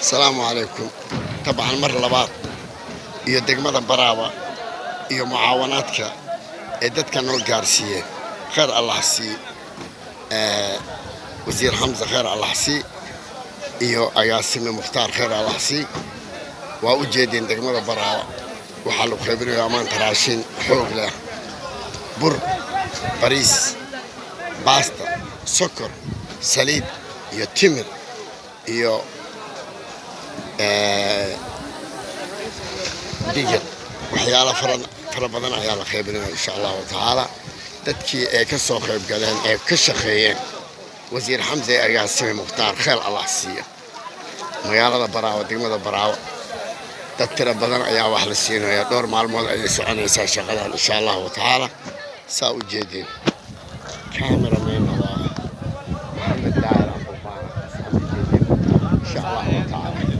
السلام عليكم. طبعا مرة لبعض يدق مدى براوة معاوناتك إدتك نو جارسية خير الله سي وزير حمزة خير الله سي أياسمي مختار خير الله سي وأوجدين دق مدى براوة وحلو خبري وأمان تراشين حوق له بر باريس باستا سكر سليد iyo timir iyo digir waxyaalo fara badan ayaa la qaybinaya insha Allah taala dadkii ay ka soo qayb galeen ee ka shaqeeyeen wasiir Xamza ayaa Simi Mukhtaar khayr Allah siiyo magaalada Baraawo degmada Baraawo dad tira badan ayaa wax la siinaya dhowr maalmood ay soconaysaa shaqadan insha Allah taala saa u jeedin cameraman waa محمد داير أبو بارك إن شاء الله تعالى